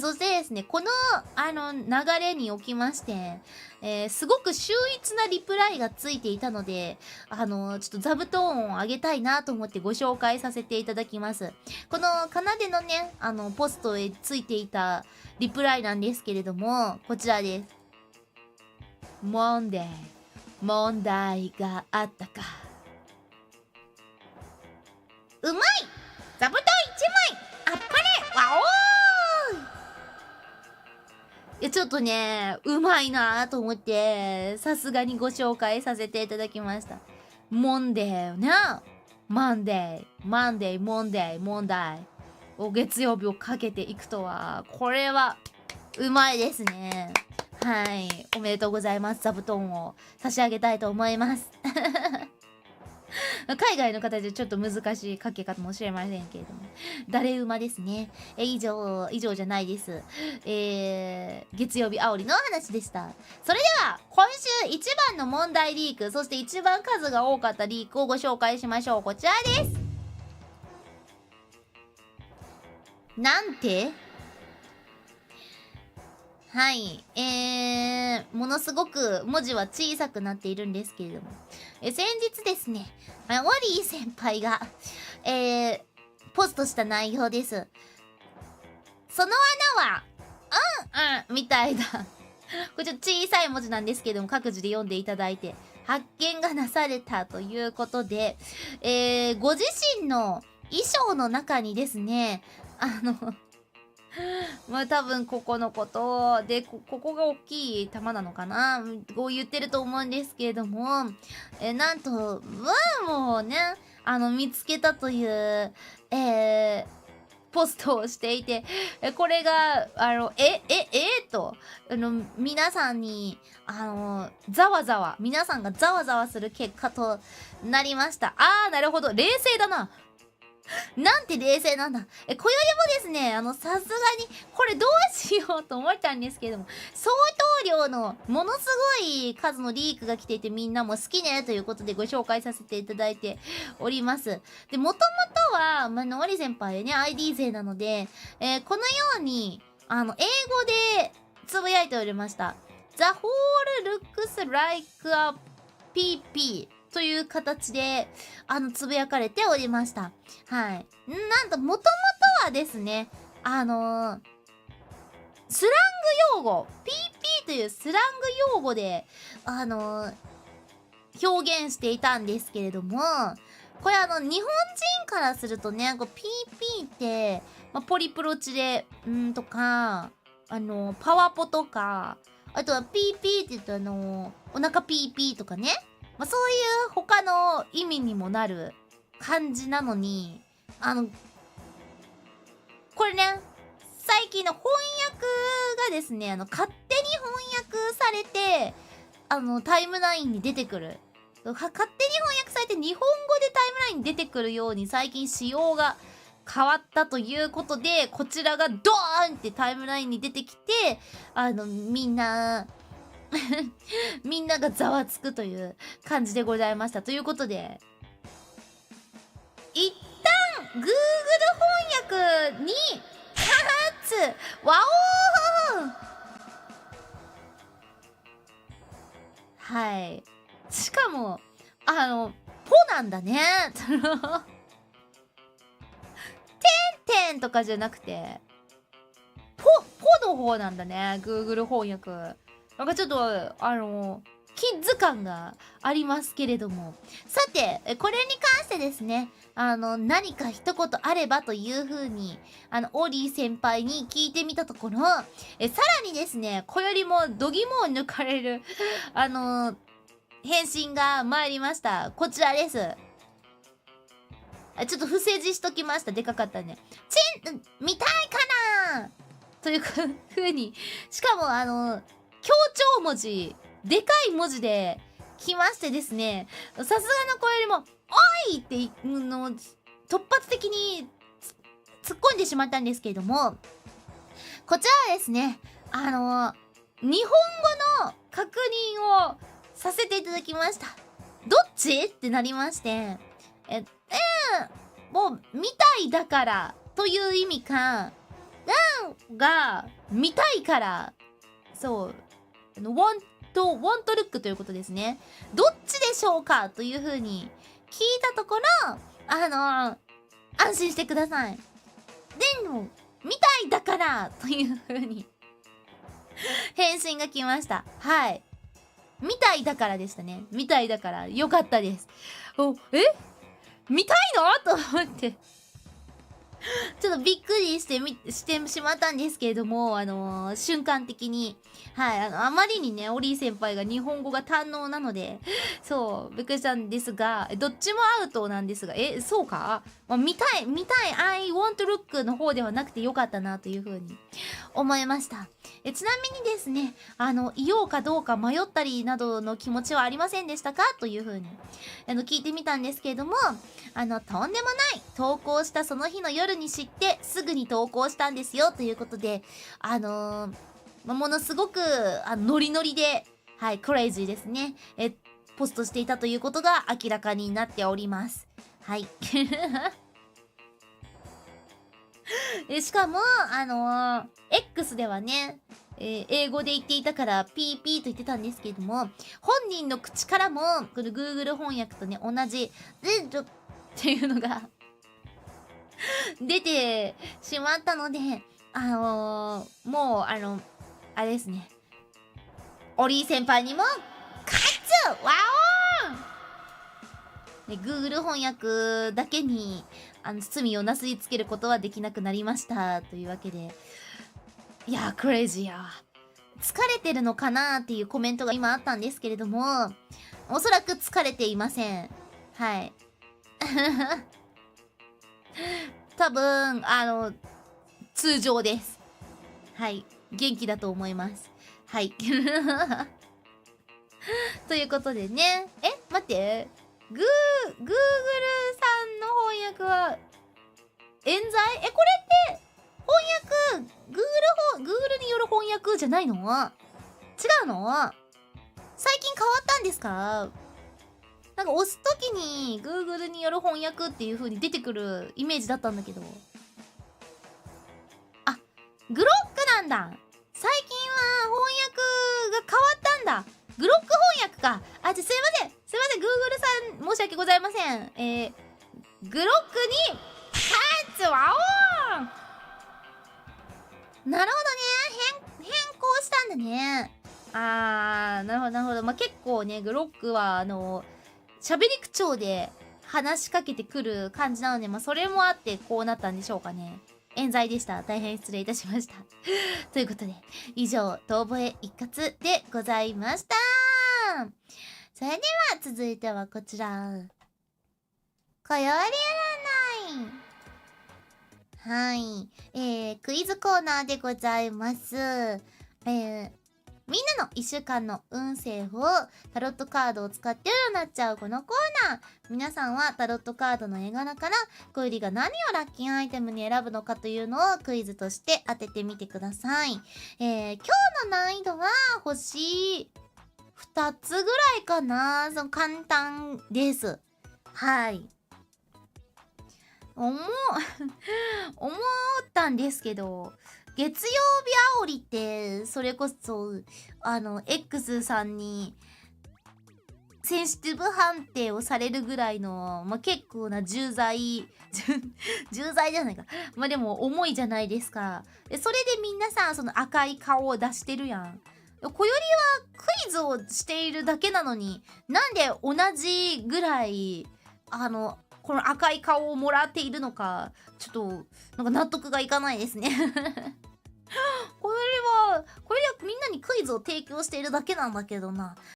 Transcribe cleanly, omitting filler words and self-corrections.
そしてですね、この、流れにおきまして、すごく秀逸なリプライがついていたので、ちょっと座布団をあげたいなと思ってご紹介させていただきます。この、かなでのね、ポストへついていたリプライなんですけれども、こちらです。問題があったか。うまい座布団1枚あっぱれわおーいや、ちょっとね、うまいなと思って、さすがにご紹介させていただきました。問題ね。問題。月曜日をかけていくとは、これは、うまいですね。はい。おめでとうございます。座布団を差し上げたいと思います。海外の方でちょっと難しい書き方もしれませんけれども。誰馬ですね。以上じゃないです。月曜日煽りの話でした。それでは、今週一番の問題リーク、そして一番数が多かったリークをご紹介しましょう。こちらです。なんてはい。ものすごく文字は小さくなっているんですけれども。先日ですね、ウォリー先輩が、ポストした内容です。その穴は、みたいな。これちょっと小さい文字なんですけども、各自で読んでいただいて、発見がなされたということで、ご自身の衣装の中にですね、まあ多分ここのことで、ここが大きい玉なのかなこう言ってると思うんですけれども、なんと、ワンをね、見つけたという、ポストをしていて、これが、と、皆さんに、皆さんがざわざわする結果となりました。なるほど。冷静だな。なんて冷静なんだ。こよりもですね、さすがに、これどうしようと思ったんですけれども、相当量の、ものすごい数のリークが来ていてみんなも好きね、ということでご紹介させていただいております。で、もともとは、オリ先輩ね、ID 勢なので、このように、英語でつぶやいておりました。The whole looks like a PP。という形で、つぶやかれておりました。はい。なんと、もともとはですね、スラング用語、PP というスラング用語で、表現していたんですけれども、これ日本人からするとね、PP って、ポリプロチレ、とか、パワポとか、あとは PP って言うとお腹 PP とかね、そういう他の意味にもなる感じなのに、これね、最近の翻訳がですね、勝手に翻訳されて、タイムラインに出てくる。勝手に翻訳されて日本語でタイムラインに出てくるように最近仕様が変わったということで、こちらがドーンってタイムラインに出てきて、みんながざわつくという感じでございました。ということで、一旦 Google 翻訳にわおーはい。しかも、ポなんだね。てんとかじゃなくて、ポの方なんだね。Google 翻訳。なんかちょっと、キッズ感がありますけれども。さて、これに関してですね、何か一言あればという風に、オーリー先輩に聞いてみたところ、さらにですね、こよりも度肝を抜かれる、返信が参りました。こちらです。ちょっと伏せ字しときました。でかかったね。見たいかなという風に、しかも強調文字、でかい文字で来ましてですね、さすがの子よりも、おいって突発的に突っ込んでしまったんですけれども、こちらはですね、日本語の確認をさせていただきました。どっちってなりまして、もう、見たいだからという意味か、が見たいから、そう、ワントルックということですね。どっちでしょうかというふうに聞いたところ、安心してください。でも、見たいだからというふうに返信が来ました。はい。見たいだからでしたね。見たいだから。よかったです。見たいのと思って。ちょっとびっくりしてしまったんですけれども、瞬間的に。はい、あまりにね、オリー先輩が日本語が堪能なので、そう、びっくりしたんですが、どっちもアウトなんですが、そうか、見たい、I want to look の方ではなくてよかったなというふうに思いました。ちなみにですね、いようかどうか迷ったりなどの気持ちはありませんでしたかというふうに、聞いてみたんですけれども、とんでもない投稿したその日の夜に知ってすぐに投稿したんですよということで、ものすごくノリノリで、はい、クレイジーですね。ポストしていたということが明らかになっております。はい。しかも、X ではね、英語で言っていたからピーピーと言ってたんですけれども、本人の口からも、この Google 翻訳とね、同じ、っていうのが出てしまったので、もう、あれですね。オリー先輩にも、勝つワオーン、ね、Google 翻訳だけに、罪をなすりつけることはできなくなりました。というわけで。いやー、クレイジーや。疲れてるのかなーっていうコメントが今あったんですけれども、おそらく疲れていません。はい。多分、通常です。はい。元気だと思います。はい。ということでね。待って。Google さんの翻訳は、冤罪？これって、翻訳、Google による翻訳じゃないの？違うの？最近変わったんですか？なんか押すときに Google による翻訳っていう風に出てくるイメージだったんだけど。あ、グロックなんだ。最近は翻訳が変わったんだ。グロック翻訳か。すいません。Google さん、申し訳ございません。グロックに、勝つわおー。なるほどね。変更したんだね。なるほど。結構ね、グロックは、喋り口調で話しかけてくる感じなので、それもあってこうなったんでしょうかね。冤罪でした。大変失礼いたしました。ということで、以上、遠吠え一括でございました。それでは続いてはこちら。小より占い。はい。クイズコーナーでございます。みんなの1週間の運勢をタロットカードを使って占っちゃうこのコーナー。皆さんはタロットカードの絵柄から小売りが何をラッキーアイテムに選ぶのかというのをクイズとして当ててみてください。今日の難易度は星2つぐらいかな。簡単です。はい。思ったんですけど、月曜日煽りって、それこそ、X さんに、センシティブ判定をされるぐらいの、結構な重罪じゃないか。でも重いじゃないですか。で、それでみんなさ、その赤い顔を出してるやん。小よりはクイズをしているだけなのに、なんで同じぐらい、この赤い顔をもらっているのか、ちょっと、なんか納得がいかないですね。これはみんなにクイズを提供しているだけなんだけどな。